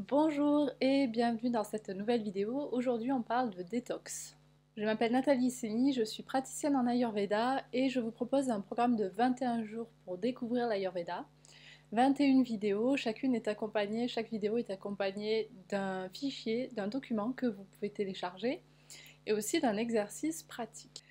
Bonjour et bienvenue dans cette nouvelle vidéo. Aujourd'hui on parle de détox. Je m'appelle Nathalie Seni, je suis praticienne en Ayurveda et je vous propose un programme de 21 jours pour découvrir l'Ayurveda. 21 vidéos, chaque vidéo est accompagnée d'un fichier, d'un document que vous pouvez télécharger et aussi d'un exercice pratique.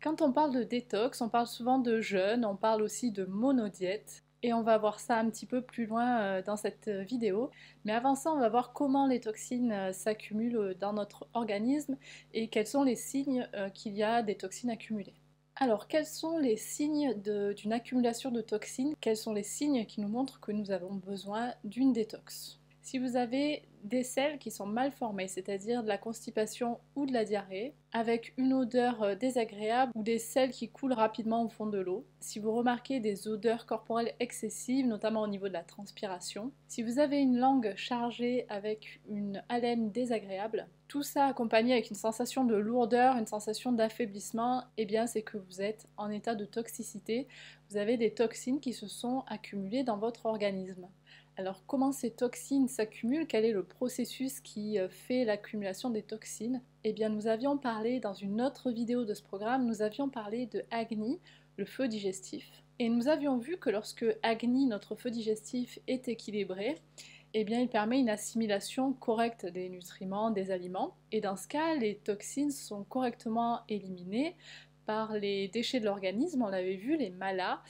Quand on parle de détox, on parle souvent de jeûne, on parle aussi de monodiète. Et on va voir ça un petit peu plus loin dans cette vidéo. Mais avant ça, on va voir comment les toxines s'accumulent dans notre organisme et quels sont les signes qu'il y a des toxines accumulées. Alors, quels sont les signes d'une accumulation de toxines? Quels sont les signes qui nous montrent que nous avons besoin d'une détox? Si vous avez des selles qui sont mal formées, c'est-à-dire de la constipation ou de la diarrhée, avec une odeur désagréable ou des selles qui coulent rapidement au fond de l'eau, si vous remarquez des odeurs corporelles excessives, notamment au niveau de la transpiration, si vous avez une langue chargée avec une haleine désagréable, tout ça accompagné avec une sensation de lourdeur, une sensation d'affaiblissement, eh bien c'est que vous êtes en état de toxicité, vous avez des toxines qui se sont accumulées dans votre organisme. Alors comment ces toxines s'accumulent? Quel est le processus qui fait l'accumulation des toxines? Eh bien nous avions parlé dans une autre vidéo de ce programme, nous avions parlé de Agni, le feu digestif. Et nous avions vu que lorsque Agni, notre feu digestif, est équilibré, eh bien il permet une assimilation correcte des nutriments, des aliments. Et dans ce cas, les toxines sont correctement éliminées par les déchets de l'organisme, on l'avait vu, les malas,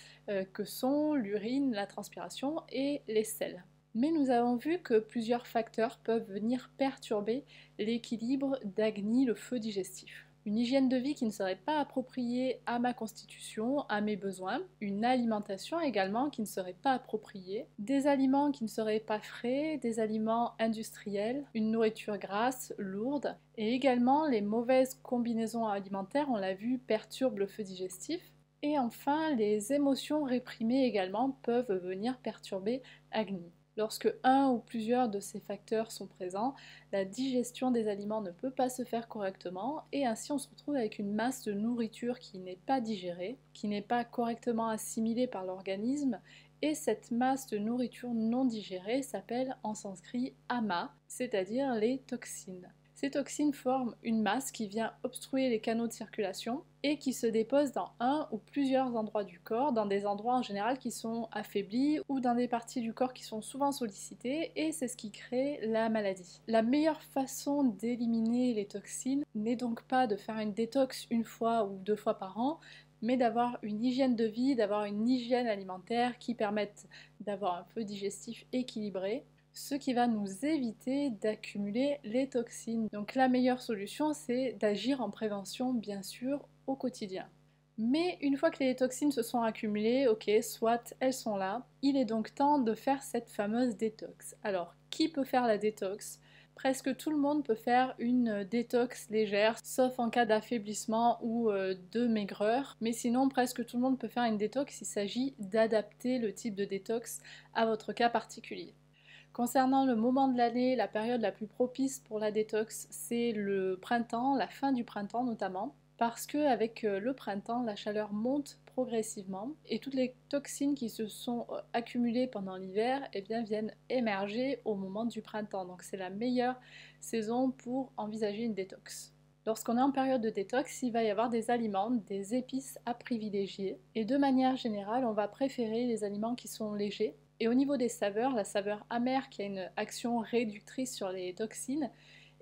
que sont l'urine, la transpiration et les selles. Mais nous avons vu que plusieurs facteurs peuvent venir perturber l'équilibre d'Agni, le feu digestif. Une hygiène de vie qui ne serait pas appropriée à ma constitution, à mes besoins, une alimentation également qui ne serait pas appropriée, des aliments qui ne seraient pas frais, des aliments industriels, une nourriture grasse, lourde, et également les mauvaises combinaisons alimentaires, on l'a vu, perturbent le feu digestif. Et enfin, les émotions réprimées également peuvent venir perturber Agni. Lorsque un ou plusieurs de ces facteurs sont présents, la digestion des aliments ne peut pas se faire correctement et ainsi on se retrouve avec une masse de nourriture qui n'est pas digérée, qui n'est pas correctement assimilée par l'organisme et cette masse de nourriture non digérée s'appelle en sanskrit ama, c'est-à-dire les toxines. Ces toxines forment une masse qui vient obstruer les canaux de circulation et qui se dépose dans un ou plusieurs endroits du corps, dans des endroits en général qui sont affaiblis ou dans des parties du corps qui sont souvent sollicitées et c'est ce qui crée la maladie. La meilleure façon d'éliminer les toxines n'est donc pas de faire une détox une fois ou deux fois par an, mais d'avoir une hygiène de vie, d'avoir une hygiène alimentaire qui permette d'avoir un feu digestif équilibré, ce qui va nous éviter d'accumuler les toxines. Donc la meilleure solution, c'est d'agir en prévention, bien sûr, au quotidien. Mais une fois que les toxines se sont accumulées, ok, soit elles sont là, il est donc temps de faire cette fameuse détox. Alors, qui peut faire la détox? Presque tout le monde peut faire une détox légère, sauf en cas d'affaiblissement ou de maigreur. Mais sinon, presque tout le monde peut faire une détox. Il s'agit d'adapter le type de détox à votre cas particulier. Concernant le moment de l'année, la période la plus propice pour la détox, c'est le printemps, la fin du printemps notamment, parce qu'avec le printemps, la chaleur monte progressivement et toutes les toxines qui se sont accumulées pendant l'hiver eh bien, viennent émerger au moment du printemps. Donc c'est la meilleure saison pour envisager une détox. Lorsqu'on est en période de détox, il va y avoir des aliments, des épices à privilégier. Et de manière générale, on va préférer les aliments qui sont légers. Et au niveau des saveurs, la saveur amère qui a une action réductrice sur les toxines,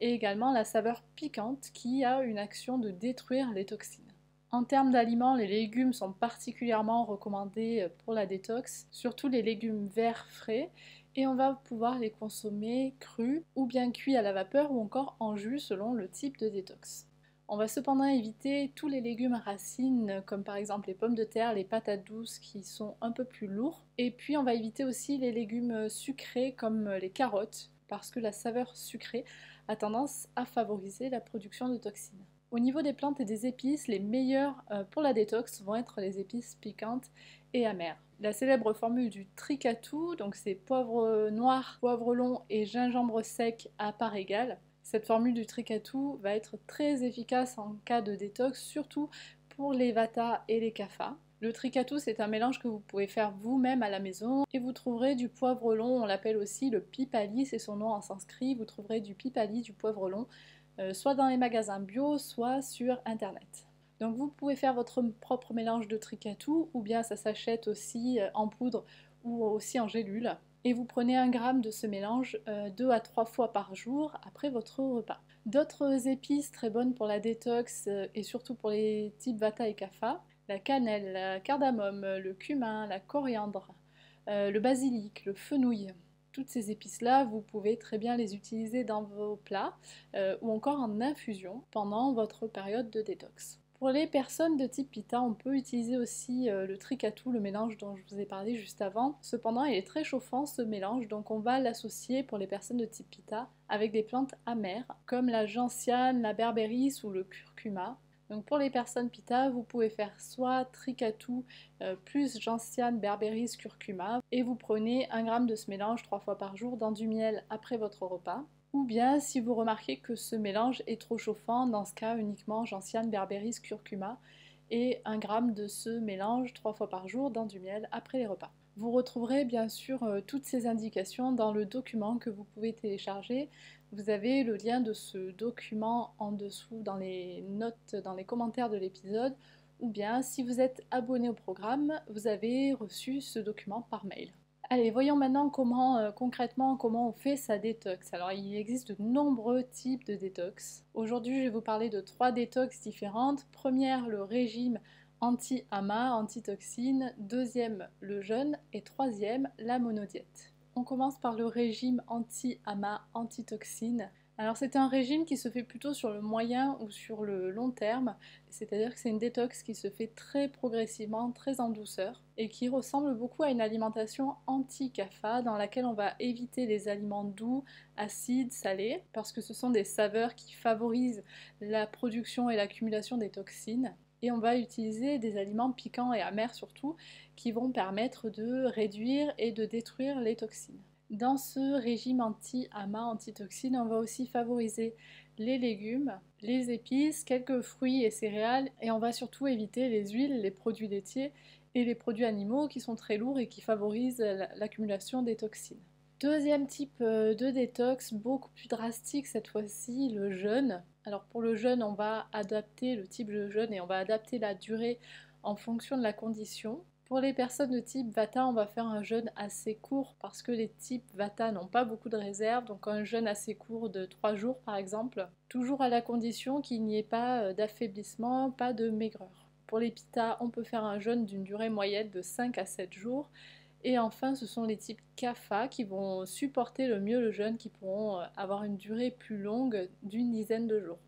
et également la saveur piquante qui a une action de détruire les toxines. En termes d'aliments, les légumes sont particulièrement recommandés pour la détox, surtout les légumes verts frais, et on va pouvoir les consommer crus ou bien cuits à la vapeur ou encore en jus selon le type de détox. On va cependant éviter tous les légumes racines comme par exemple les pommes de terre, les patates douces qui sont un peu plus lourds. Et puis on va éviter aussi les légumes sucrés comme les carottes parce que la saveur sucrée a tendance à favoriser la production de toxines. Au niveau des plantes et des épices, les meilleures pour la détox vont être les épices piquantes et amères. La célèbre formule du tricatou, donc c'est poivre noir, poivre long et gingembre sec à part égale. Cette formule du tricatou va être très efficace en cas de détox, surtout pour les vata et les kapha. Le tricatou, c'est un mélange que vous pouvez faire vous-même à la maison et vous trouverez du poivre long, on l'appelle aussi le pipali, c'est son nom en sanskrit, vous trouverez du pipali, du poivre long, soit dans les magasins bio, soit sur internet. Donc vous pouvez faire votre propre mélange de tricatou ou bien ça s'achète aussi en poudre ou aussi en gélule. Et vous prenez 1 gramme de ce mélange 2 à 3 fois par jour après votre repas. D'autres épices très bonnes pour la détox et surtout pour les types Vata et Kapha, la cannelle, la cardamome, le cumin, la coriandre, le basilic, le fenouil. Toutes ces épices-là, vous pouvez très bien les utiliser dans vos plats ou encore en infusion pendant votre période de détox. Pour les personnes de type Pitta, on peut utiliser aussi le tricatou, le mélange dont je vous ai parlé juste avant. Cependant, il est très chauffant ce mélange, donc on va l'associer pour les personnes de type Pitta avec des plantes amères comme la gentiane, la berbéris ou le curcuma. Donc pour les personnes Pitta, vous pouvez faire soit tricatou plus gentiane, berbéris, curcuma et vous prenez 1 gramme de ce mélange 3 fois par jour dans du miel après votre repas. Ou bien si vous remarquez que ce mélange est trop chauffant, dans ce cas uniquement gentiane, berbéris, curcuma et 1 gramme de ce mélange 3 fois par jour dans du miel après les repas. Vous retrouverez bien sûr toutes ces indications dans le document que vous pouvez télécharger. Vous avez le lien de ce document en dessous dans les notes, dans les commentaires de l'épisode. Ou bien si vous êtes abonné au programme, vous avez reçu ce document par mail. Allez, voyons maintenant concrètement comment on fait sa détox. Alors il existe de nombreux types de détox. Aujourd'hui je vais vous parler de 3 détox différentes. Première, le régime anti-AMA, antitoxine. Deuxième, le jeûne. Et troisième, la monodiète. On commence par le régime anti-AMA, antitoxine. Alors c'est un régime qui se fait plutôt sur le moyen ou sur le long terme, c'est-à-dire que c'est une détox qui se fait très progressivement, très en douceur, et qui ressemble beaucoup à une alimentation anti-kapha dans laquelle on va éviter les aliments doux, acides, salés, parce que ce sont des saveurs qui favorisent la production et l'accumulation des toxines. Et on va utiliser des aliments piquants et amers surtout, qui vont permettre de réduire et de détruire les toxines. Dans ce régime anti-AMA, antitoxine, on va aussi favoriser les légumes, les épices, quelques fruits et céréales, et on va surtout éviter les huiles, les produits laitiers et les produits animaux qui sont très lourds et qui favorisent l'accumulation des toxines. Deuxième type de détox, beaucoup plus drastique cette fois-ci, le jeûne. Alors pour le jeûne, on va adapter le type de jeûne et on va adapter la durée en fonction de la condition. Pour les personnes de type Vata, on va faire un jeûne assez court parce que les types Vata n'ont pas beaucoup de réserve, donc un jeûne assez court de 3 jours par exemple, toujours à la condition qu'il n'y ait pas d'affaiblissement, pas de maigreur. Pour les Pitta, on peut faire un jeûne d'une durée moyenne de 5 à 7 jours. Et enfin, ce sont les types Kapha qui vont supporter le mieux le jeûne, qui pourront avoir une durée plus longue d'une dizaine de jours.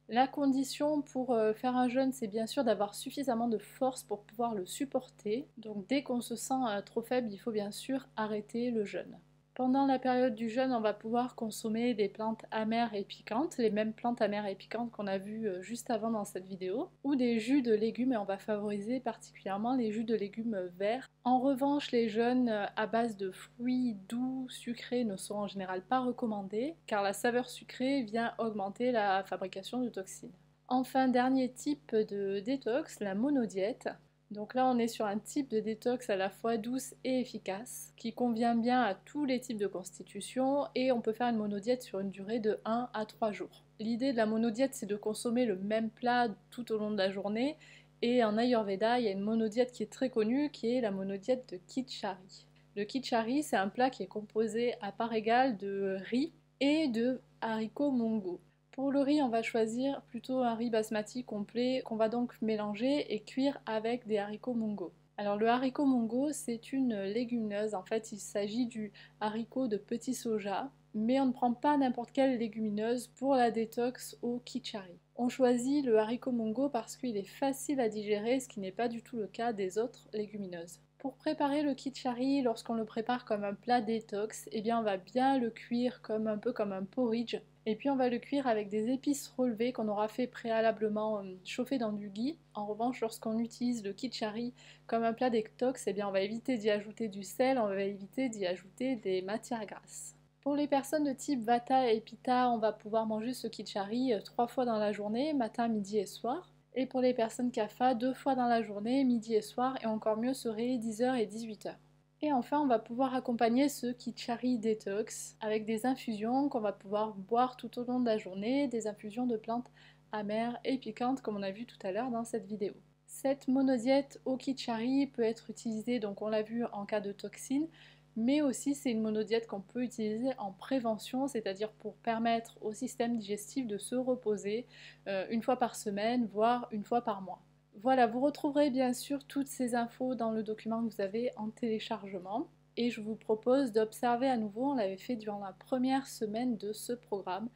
La condition pour faire un jeûne, c'est bien sûr d'avoir suffisamment de force pour pouvoir le supporter. Donc dès qu'on se sent trop faible, il faut bien sûr arrêter le jeûne. Pendant la période du jeûne, on va pouvoir consommer des plantes amères et piquantes, les mêmes plantes amères et piquantes qu'on a vues juste avant dans cette vidéo, ou des jus de légumes, et on va favoriser particulièrement les jus de légumes verts. En revanche, les jeûnes à base de fruits doux, sucrés ne sont en général pas recommandés, car la saveur sucrée vient augmenter la fabrication de toxines. Enfin, dernier type de détox, la monodiète. Donc là, on est sur un type de détox à la fois douce et efficace, qui convient bien à tous les types de constitution, et on peut faire une monodiète sur une durée de 1 à 3 jours. L'idée de la monodiète, c'est de consommer le même plat tout au long de la journée, et en Ayurveda, il y a une monodiète qui est très connue, qui est la monodiète de Khichari. Le Khichari, c'est un plat qui est composé à part égale de riz et de haricots mongo. Pour le riz, on va choisir plutôt un riz basmati complet qu'on va donc mélanger et cuire avec des haricots mongo. Alors le haricot mongo, c'est une légumineuse. En fait, il s'agit du haricot de petit soja, mais on ne prend pas n'importe quelle légumineuse pour la détox au Khichari. On choisit le haricot mongo parce qu'il est facile à digérer, ce qui n'est pas du tout le cas des autres légumineuses. Pour préparer le Khichari, lorsqu'on le prépare comme un plat détox, eh bien on va bien le cuire un peu comme un porridge. Et puis on va le cuire avec des épices relevées qu'on aura fait préalablement chauffer dans du ghee. En revanche, lorsqu'on utilise le Khichari comme un plat détox, eh bien on va éviter d'y ajouter du sel, on va éviter d'y ajouter des matières grasses. Pour les personnes de type Vata et Pitta, on va pouvoir manger ce Khichari 3 fois dans la journée, matin, midi et soir. Et pour les personnes CAFA, 2 fois dans la journée, midi et soir, et encore mieux serait 10h et 18h. Et enfin, on va pouvoir accompagner ce Kitchari Detox avec des infusions qu'on va pouvoir boire tout au long de la journée, des infusions de plantes amères et piquantes comme on a vu tout à l'heure dans cette vidéo. Cette monodiète au Kitchari peut être utilisée, donc on l'a vu, en cas de toxines, mais aussi c'est une monodiète qu'on peut utiliser en prévention, c'est-à-dire pour permettre au système digestif de se reposer 1 fois par semaine, voire 1 fois par mois. Voilà, vous retrouverez bien sûr toutes ces infos dans le document que vous avez en téléchargement. Et je vous propose d'observer à nouveau, on l'avait fait durant la première semaine de ce programme,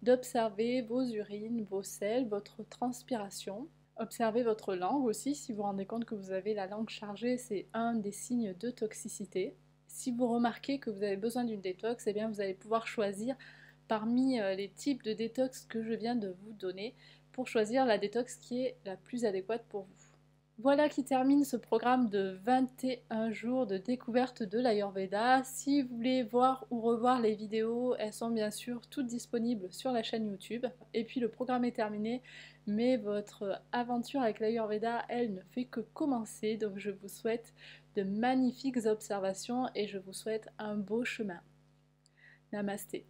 d'observer vos urines, vos selles, votre transpiration. Observez votre langue aussi, si vous vous rendez compte que vous avez la langue chargée, c'est un des signes de toxicité. Si vous remarquez que vous avez besoin d'une détox, eh bien vous allez pouvoir choisir parmi les types de détox que je viens de vous donner pour choisir la détox qui est la plus adéquate pour vous. Voilà qui termine ce programme de 21 jours de découverte de l'Ayurveda. Si vous voulez voir ou revoir les vidéos, elles sont bien sûr toutes disponibles sur la chaîne YouTube. Et puis le programme est terminé, mais votre aventure avec l'Ayurveda, elle ne fait que commencer. Donc je vous souhaite de magnifiques observations et je vous souhaite un beau chemin. Namasté.